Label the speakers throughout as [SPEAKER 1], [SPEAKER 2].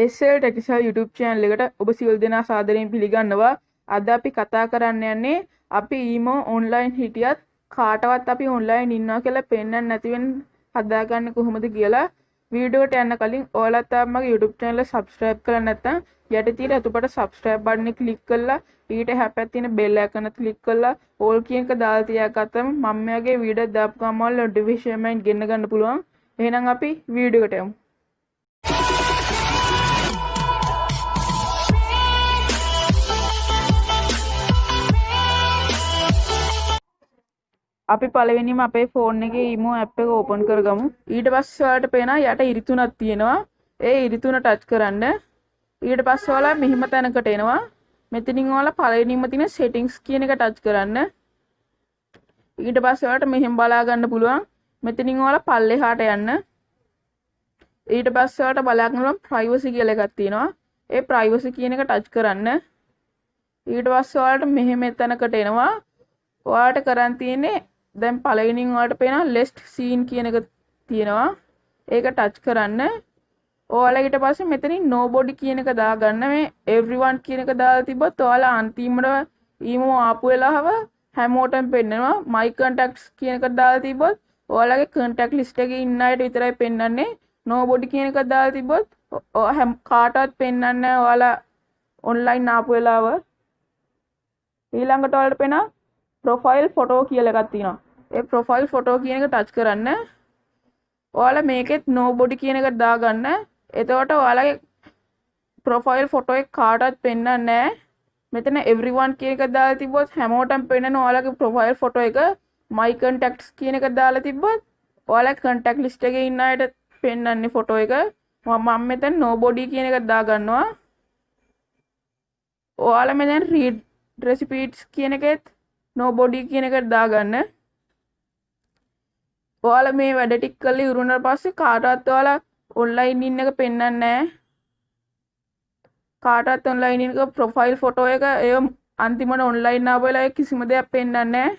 [SPEAKER 1] SL technical YouTube channel එකට ඔබ සියලු දෙනා සාදරයෙන් පිළිගන්නවා. අද අපි කතා කරන්න යන්නේ අපි ඊමෝ ඔන්ලයින් හිටියත් කාටවත් අපි ඔන්ලයින් ඉන්නවා කියලා පෙන්වන්න නැති වෙන හදාගන්නේ කොහොමද කියලා. වීඩියෝට යන්න කලින් ඔයාලත් තාම මගේ YouTube channel එක subscribe කරලා නැත්නම් යට තියෙන අතුපට subscribe button එක click කරලා ඊට හැපැත් තියෙන bell icon එක click කරලා all කියන එක දාලා තියාගත්තම මම මේගේ වීඩියෝ දාපු ගමන් notification එකෙන් ගෙන්න ගන්න පුළුවන්. එහෙනම් අපි වීඩියෝ එකට යමු. අපි පළවෙනිම අපේ ෆෝන් එකේ ඊමෝ ඇප් එක ඕපන් කරගමු. ඊට පස්සේ ඔයාලට පේනවා යට ඉරිතුනක් තියෙනවා. ඒ ඉරිතුන ටච් කරන්න. ඊට පස්සේ ඔයාලා මෙහිම තැනකට එනවා. මෙතනින් ඔයාලා පළවෙනිම තියෙන settings කියන එක ටච් කරන්න. ඊට පස්සේ ඔයාලට මෙහෙම බලා ගන්න පුළුවන්. මෙතනින් ඔයාලා පල්ලෙහාට යන්න. ඊට පස්සේ ඔයාලට බලා ගන්න පුළුවන් privacy කියලා එකක් තියෙනවා. ඒ privacy කියන එක ටච් කරන්න. ඊට පස්සේ ඔයාලට මෙහෙම තැනකට එනවා. ඔයාලට කරන් තියෙන්නේ දැන් පළවෙනින් ඔයාලට පේනවා list scene කියන එක තියෙනවා. ඒක ටච් කරන්න. ඔයාලා ඊට පස්සේ මෙතනින් nobody කියන එක දාගන්න. මේ everyone කියන එක දාලා තිබ්බොත් ඔයාලා අන්තිමට ඊමෝ ආපු වෙලාව හැමෝටම පෙන්නනවා. my contacts කියන එක දාලා තිබ්බොත් ඔයාලගේ contact list එකේ ඉන්න අයට විතරයි පෙන්වන්නේ. nobody කියන එක දාලා තිබ්බොත් කාටවත් පෙන්වන්නේ නැහැ ඔයාලා online ආපු වෙලාව. ඊළඟට ඔයාලට පේනවා profile photo කියලා එකක් තියෙනවා. ඒ profile photo කියන එක ටච් කරන්න. ඔයාලා මේකෙත් nobody කියන එක දාගන්න. එතකොට ඔයාලගේ profile photo එක කාටවත් පෙන්වන්නේ නැහැ. මෙතන everyone කියන එක දාලා තිබ්බොත් හැමෝටම පෙන්වන ඔයාලගේ profile photo එක. my contacts කියන එක දාලා තිබ්බොත් ඔයාලගේ contact list එකේ ඉන්න අයට පෙන්වන්නේ photo එක. මම මෙතන nobody කියන එක දාගන්නවා. ඔයාලා මෙතන read recipes කියන එකෙත් nobody කියන එකට දාගන්න. ඔයාලා මේ වැඩ ටික කරලා ඉවරුනට පස්සේ කාටවත් ඔයාලා ඔන්ලයින් ඉන්න එක පෙන්වන්නේ නැහැ. කාටවත් ඔන්ලයින් ඉන්න එක ප්‍රොෆයිල් ෆොටෝ එක ඒ අන්තිමට ඔන්ලයින් ආව වෙලාවේ කිසිම දෙයක් පෙන්වන්නේ නැහැ.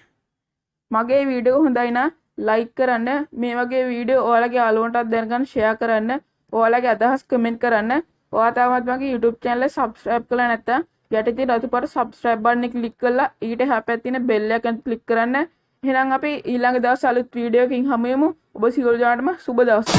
[SPEAKER 1] මගේ වීඩියෝ හොඳයි නම් ලයික් කරන්න. මේ වගේ වීඩියෝ ඔයාලගේ යාළුවන්ටත් දැනගන්න ෂෙයා කරන්න. ඔයාලගේ අදහස් කමෙන්ට් කරන්න. ඔයා තාමත් මගේ YouTube channel එක subscribe කරලා නැත්නම් යට තියෙන රතුපට subscribe button එක click කරලා ඊට හැපැත් තියෙන bell icon click කරන්න. එහෙනම් අපි ඊළඟ දවස් අලුත් වීඩියෝ එකකින් හමු වෙමු. ඔබ සියලු දෙනාටම සුබ දවසක්.